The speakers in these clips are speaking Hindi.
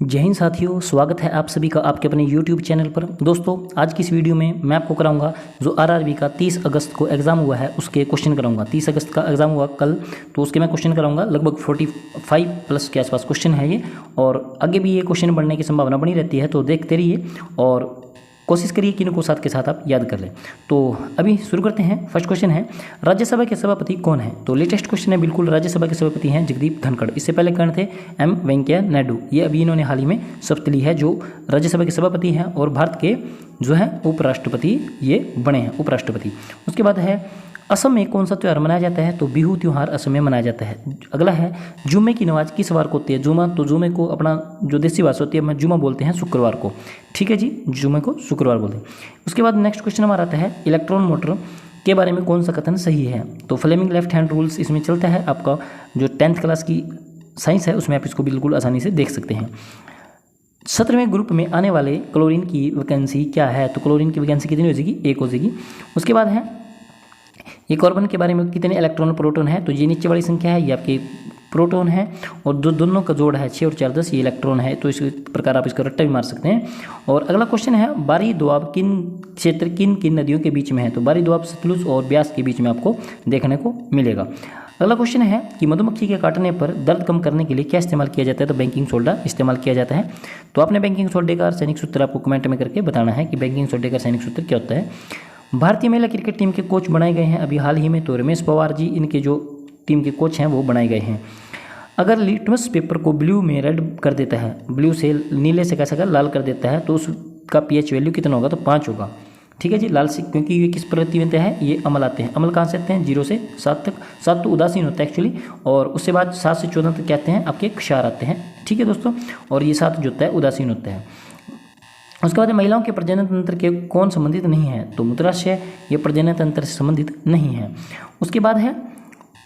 जय हिंद साथियों, स्वागत है आप सभी का आपके अपने YouTube चैनल पर। दोस्तों, आज की इस वीडियो में मैं आपको कराऊंगा जो आरआरबी का 30 अगस्त को एग्ज़ाम हुआ है उसके क्वेश्चन कराऊंगा। 30 अगस्त का एग्ज़ाम हुआ कल, तो उसके मैं क्वेश्चन कराऊंगा। लगभग 45 प्लस के आसपास क्वेश्चन है ये, और आगे भी ये क्वेश्चन बढ़ने की संभावना बनी रहती है, तो देखते रहिए और कोशिश करिए कि इनको साथ के साथ आप याद कर लें। तो अभी शुरू करते हैं। फर्स्ट क्वेश्चन है, राज्यसभा के सभापति कौन है? तो लेटेस्ट क्वेश्चन है, बिल्कुल राज्यसभा के सभापति हैं जगदीप धनखड़। इससे पहले कौन थे? एम वेंकैया नायडू। ये अभी इन्होंने हाल ही में शपथ ली है, जो राज्यसभा के सभापति हैं और भारत के जो है उपराष्ट्रपति ये बने हैं, उपराष्ट्रपति। उसके बाद है, असम में कौन सा त्यौहार मनाया जाता है? तो बिहू त्यौहार असम में मनाया जाता है। अगला है, जुम्मे की नमाज किस वार को होती है? जुम्मा, तो जुम्मे को अपना जो देसी भाषा होती है हम जुम्मा बोलते हैं शुक्रवार को। ठीक है जी, जुम्मे को शुक्रवार बोलते हैं। उसके बाद नेक्स्ट क्वेश्चन हमारा आता है, इलेक्ट्रॉन मोटर के बारे में कौन सा कथन सही है? तो फ्लेमिंग लेफ्ट हैंड रूल्स इसमें चलता है। आपका जो 10th क्लास की साइंस है उसमें आप इसको बिल्कुल आसानी से देख सकते हैं। 17वें ग्रुप में आने वाले क्लोरीन की वैकेंसी क्या है? तो क्लोरीन की वैकेंसी कितनी हो जाएगी? 1 हो जाएगी। उसके बाद है, ये कार्बन के बारे में कितने इलेक्ट्रॉन प्रोटॉन है? तो ये नीचे वाली संख्या है, ये आपके प्रोटॉन है, और दोनों का जोड़ है 6 और 4 10, ये इलेक्ट्रॉन है। तो इस प्रकार आप इसका रट्टा भी मार सकते हैं। और अगला क्वेश्चन है, बारी दोआब किन क्षेत्र किन किन नदियों के बीच में है? तो बारी दोआब सतलुज और ब्यास के बीच में आपको देखने को मिलेगा। अगला क्वेश्चन है कि मधुमक्खी के काटने पर दर्द कम करने के लिए क्या इस्तेमाल किया जाता है? तो बेकिंग सोडा इस्तेमाल किया जाता है। तो आपने बेकिंग सोडे का सैनिक सूत्र आपको कमेंट में करके बताना है कि बेकिंग सोडे का सैनिक सूत्र क्या होता है। भारतीय महिला क्रिकेट टीम के कोच बनाए गए हैं अभी हाल ही में, तो रमेश पवार जी इनके जो टीम के कोच हैं वो बनाए गए हैं। अगर लिटमस पेपर को ब्लू में रेड कर देता है, ब्लू से नीले से कैसा लाल कर देता है, तो उसका पीएच वैल्यू कितना होगा? तो 5 होगा। ठीक है जी, लाल से, क्योंकि ये किस प्रवृत्ति में है, ये अमल आते हैं। अमल कहाँ से आते हैं? 0 से 7 तक। 7 तो उदासीन होता है एक्चुअली, और उससे बाद 7 से 14 तक कहते हैं आपके क्षार आते हैं। ठीक है दोस्तों, और ये 7 जो होता है उदासीन होता है। उसके बाद महिलाओं के प्रजनन तंत्र के कौन संबंधित नहीं है? तो मूत्राशय ये प्रजनन तंत्र से संबंधित नहीं है। उसके बाद है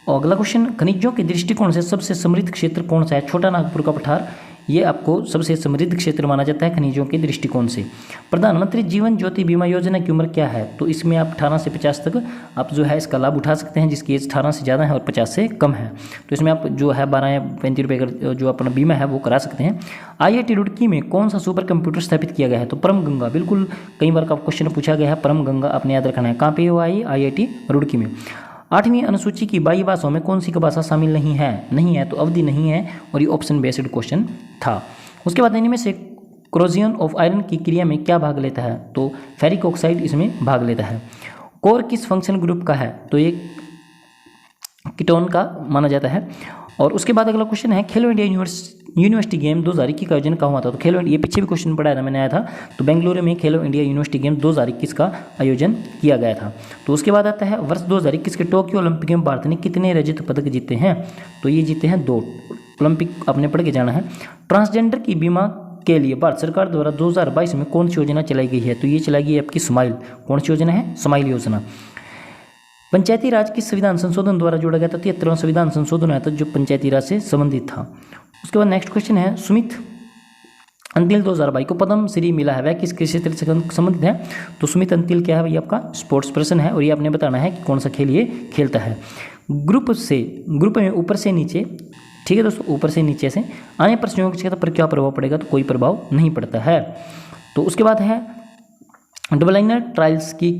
अगला क्वेश्चन, खनिजों के दृष्टिकोण से सबसे समृद्ध क्षेत्र कौन सा है? छोटा नागपुर का पठार ये आपको सबसे समृद्ध क्षेत्र माना जाता है खनिजों के दृष्टिकोण से। प्रधानमंत्री जीवन ज्योति बीमा योजना की उम्र क्या है? तो इसमें आप 18 से 50 तक आप जो है इसका लाभ उठा सकते हैं, जिसकी एज 18 से ज़्यादा है और 50 से कम है। तो इसमें आप जो है 12 या 35 रुपये का जो अपना बीमा है वो करा सकते हैं। IIT रुड़की में कौन सा सुपर कंप्यूटर स्थापित किया गया है? तो परम गंगा, बिल्कुल कई बार का क्वेश्चन पूछा गया है, परम गंगा आपने याद रखना है। कहाँ पे हुआ है? IIT रुड़की में। 8वीं अनुसूची की 22 भाषाओं में कौन सी का भाषा शामिल नहीं है? तो अवधि नहीं है, और ये ऑप्शन बेस्ड क्वेश्चन था। उसके बाद इनमें से क्रोजियन ऑफ आयरन की क्रिया में क्या भाग लेता है? तो फेरिक ऑक्साइड इसमें भाग लेता है। कोर किस फंक्शन ग्रुप का है? तो ये कीटोन का माना जाता है। और उसके बाद अगला क्वेश्चन है, खेलो इंडिया यूनिवर्सिटी गेम 2021 का आयोजन कहाँ हुआ था? तो खेलो, ये पीछे भी क्वेश्चन पढ़ाया था मैंने, आया था। तो बेंगलुरु में खेलो इंडिया यूनिवर्सिटी गेम 2021 का आयोजन किया गया था। तो उसके बाद आता है, वर्ष 2021 के टोक्यो ओलंपिक में भारत ने कितने रजत पदक जीते हैं? तो ये जीते हैं 2। ओलंपिक आपने पढ़ के जाना है। ट्रांसजेंडर की बीमा के लिए भारत सरकार द्वारा 2022 में कौन सी योजना चलाई गई है? तो ये चलाई गई है आपकी स्माइल। कौन सी योजना है? स्माइल योजना। पंचायती राज किस संविधान संशोधन द्वारा जोड़ा गया था? 73वां संविधान संशोधन आया था जो पंचायती राज से संबंधित था। उसके बाद नेक्स्ट क्वेश्चन है, सुमित अंतिल 2022 को पद्म श्री मिला है, वह किस क्षेत्र से संबंधित है? तो सुमित अंतिल क्या है? ये आपका स्पोर्ट्स पर्सन है, और ये आपने बताना है कि कौन सा खेल ये खेलता है। ग्रुप में ऊपर से नीचे, ठीक है दोस्तों, ऊपर से नीचे से आने पर संयोग क्षेत्र पर क्या प्रभाव पड़ेगा? तो कोई प्रभाव नहीं पड़ता है। तो उसके बाद है, डबल लाइनर ट्रायल्स की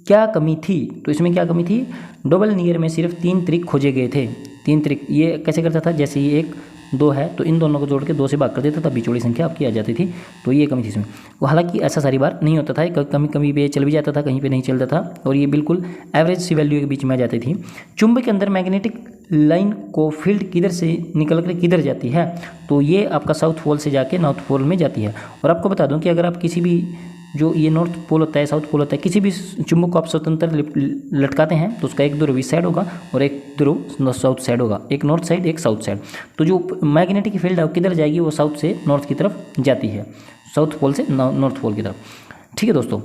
क्या कमी थी? तो इसमें क्या कमी थी? डबल नियर में सिर्फ 3 त्रिक खोजे गए थे। 3 त्रिक ये कैसे करता था? जैसे ये 1 2 है तो इन दोनों को जोड़ के 2 से भाग कर देता था, बिचौड़ी संख्या आपकी आ जाती थी। तो ये कमी थी इसमें। वो हालांकि ऐसा सारी बार नहीं होता था, कभी पे चल भी जाता था, कहीं पे नहीं चलता था, और ये बिल्कुल एवरेज सी वैल्यू के बीच में आ जाती थी। चुंबक के अंदर मैग्नेटिक लाइन को फील्ड किधर से निकल कर किधर जाती है? तो ये आपका साउथ पोल से जाके नॉर्थ पोल में जाती है। और आपको बता दूं कि अगर आप किसी भी, जो ये नॉर्थ पोल होता है, साउथ पोल होता है, किसी भी चुंबक को आप स्वतंत्र लटकाते हैं तो उसका एक ध्रुव इस साइड होगा और एक ध्रुव साउथ साइड होगा, एक नॉर्थ साइड एक साउथ साइड। तो जो मैग्नेटिक फील्ड है वो किधर जाएगी? वो साउथ से नॉर्थ की तरफ जाती है, साउथ पोल से नॉर्थ पोल की तरफ। ठीक है दोस्तों,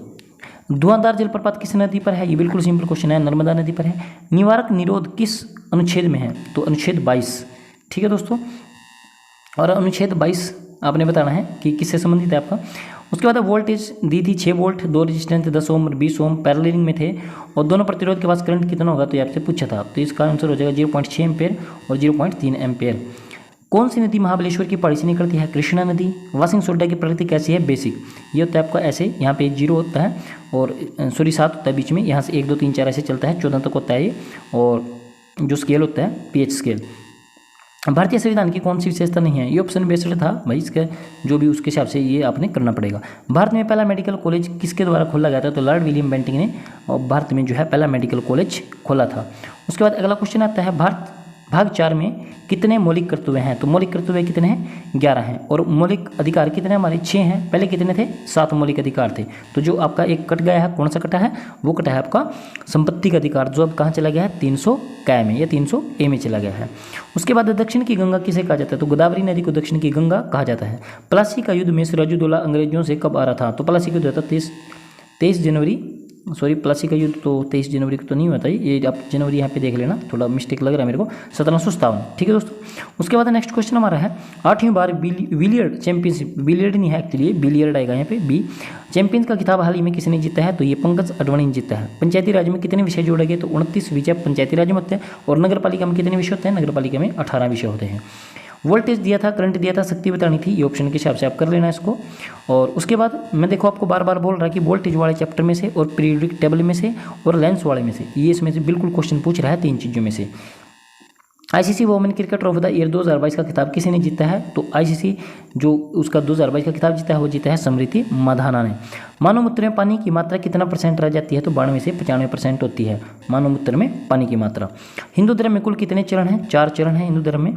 धुआंधार जलप्रपात किस नदी पर है? ये बिल्कुल सिंपल क्वेश्चन है, नर्मदा नदी पर है। निवारक निरोध किस अनुच्छेद में है? तो अनुच्छेद 22। ठीक है दोस्तों, और अनुच्छेद 22 आपने बताना है कि किससे संबंधित है आपका। उसके बाद वोल्टेज दी थी 6 वोल्ट, 2 रेजिस्टेंस थे 10 ओम और 20 ओम, पैरेललिंग में थे, और दोनों प्रतिरोध के पास करंट कितना होगा? तो ये आपसे पूछा था। तो इसका आंसर हो जाएगा 0.6 एम्पेयर और 0.3 एम्पेयर। कौन सी नदी महाबलेश्वर की पहाड़ी से निकलती है? कृष्णा नदी। वॉशिंग सोडा की प्रकृति कैसी है? बेसिक। ये होता है आपका ऐसे, यहाँ पे 0 होता है और 7 होता है बीच में, यहाँ से 1 2 3 4 ऐसे चलता है, 14 तक होता है ये। और जो स्केल होता है pH स्केल। भारतीय संविधान की कौन सी विशेषता नहीं है? ये ऑप्शन बेस्ड था भाई, इसका जो भी उसके हिसाब से ये आपने करना पड़ेगा। भारत में पहला मेडिकल कॉलेज किसके द्वारा खोला गया था? तो लॉर्ड विलियम बेंटिंग ने भारत में जो है पहला मेडिकल कॉलेज खोला था। उसके बाद अगला क्वेश्चन आता है, भारत भाग 4 में कितने मौलिक कर्तव्य हैं? तो मौलिक कर्तव्य कितने हैं? 11 हैं। और मौलिक अधिकार कितने हमारे? 6 हैं। पहले कितने थे? 7 मौलिक अधिकार थे। तो जो आपका एक कट गया है, कौन सा कटा है? वो कटा है आपका संपत्ति का अधिकार, जो अब कहाँ चला गया है? 300 क में या 300 ए में चला गया है। उसके बाद दक्षिण की गंगा किसे कहा जाता है? तो गोदावरी नदी को दक्षिण की गंगा कहा जाता है। प्लासी का युद्ध में सिराजुद्दौला अंग्रेजों से कब आ रहा था? तो प्लासी का युद्ध था 23 जनवरी, सॉरी प्लासी का युद्ध तो 23 जनवरी को तो नहीं हुआ था, ये आप जनवरी यहाँ पे देख लेना, थोड़ा मिस्टेक लग रहा है मेरे को, 1757। ठीक है दोस्तों। उसके बाद नेक्स्ट क्वेश्चन हमारा है, 8वीं बार बिलियर्ड चैंपियनशिप, बिलियर्ड नहीं है एक्चुअली, बिलियर्ड आएगा यहाँ पे बी, चैंपियंस का खिताब हाल ही में किसने जीता है? तो ये पंकज अडवाणी ने जीता है। पंचायती राज में कितने विषय जोड़े गए? तो 29 विषय पंचायती राज में होते हैं। और नगर पालिका में कितने विषय होते हैं? नगर पालिका में 18 विषय होते हैं। वोल्टेज दिया था, करंट दिया था, शक्ति बतानी थी, ये ऑप्शन के हिसाब से आप कर लेना इसको। और उसके बाद मैं देखो आपको बार बार बोल रहा है कि वोल्टेज वाले चैप्टर में से और पीरियोडिक टेबल में से और लेंस वाले में से, ये इसमें से बिल्कुल क्वेश्चन पूछ रहा है 3 चीज़ों में से। ICC women cricketer of the year 2022 का खिताब किसी ने जीता है? तो आईसीसी जो उसका 2022 का खिताब जीता है वो जीता है स्मृति मंधाना ने। मानव मूत्र में पानी की मात्रा कितना % रह जाती है? तो 92 से 95% होती है मानव मूत्र में पानी की मात्रा। हिंदू धर्म में कुल कितने चरण हैं? 4 चरण हैं हिंदू धर्म में,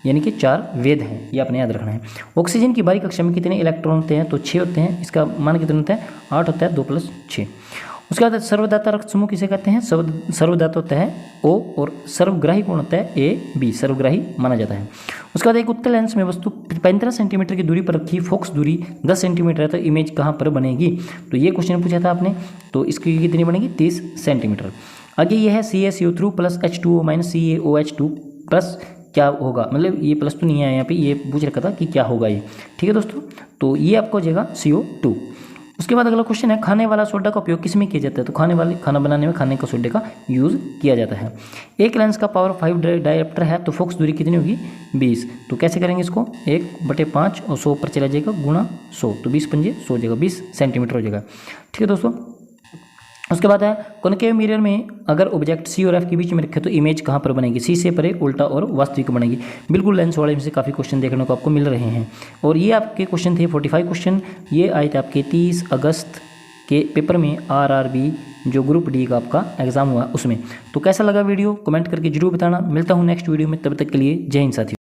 यानी कि 4 वेद हैं, ये आपने याद रखना है। ऑक्सीजन की बाहरी कक्षा में कितने इलेक्ट्रॉन होते हैं? तो 6 होते हैं। इसका मान कितना होता है? 8 होता है, 2 + 6। उसके बाद सर्वदाता रक्त समूह किसे कहते हैं? सर्वदाता होता है O, और सर्वग्राही कौन होता है? AB, सर्वग्राही माना जाता है। उसके बाद एक उत्तल लेंस में वस्तु 15 सेंटीमीटर की दूरी पर रखी, फोकस दूरी 10 सेंटीमीटर है, तो इमेज कहाँ पर बनेगी? तो ये क्वेश्चन पूछा था आपने, तो इसकी कितनी बनेगी? 30 सेंटीमीटर। आगे ये है CaCO3 + H2O - CaOH2 प्लस क्या होगा, मतलब ये प्लस तो नहीं है यहाँ पे, ये पूछ रखा था कि क्या होगा ये। ठीक है दोस्तों, तो ये आपको हो जाएगा CO2। उसके बाद अगला क्वेश्चन है, खाने वाला सोडा का उपयोग किस में किया जाता है? तो खाना बनाने में खाने का सोडे का यूज़ किया जाता है। एक लेंस का पावर 5 डायोप्टर है, तो फोकस दूरी कितनी होगी? 20। तो कैसे करेंगे इसको? 1/5 और 100 पर चला जाएगा गुणा 100, तो 20 × 5 100 हो जाएगा, 20 सेंटीमीटर हो जाएगा। ठीक है दोस्तों। उसके बाद है, कॉनकेव मिरर में अगर ऑब्जेक्ट C और F के बीच में रखे तो इमेज कहाँ पर बनेगी? C से परे, उल्टा और वास्तविक बनेगी। बिल्कुल लेंस वाले में से काफ़ी क्वेश्चन देखने को आपको मिल रहे हैं। और ये आपके क्वेश्चन थे 45 क्वेश्चन, ये आए थे आपके 30 अगस्त के पेपर में, RRB जो ग्रुप D का आपका एग्जाम हुआ उसमें। तो कैसा लगा वीडियो? कमेंट करके जरूर बताना। मिलता हूँ नेक्स्ट वीडियो में, तब तक के लिए जय हिंद साथियों।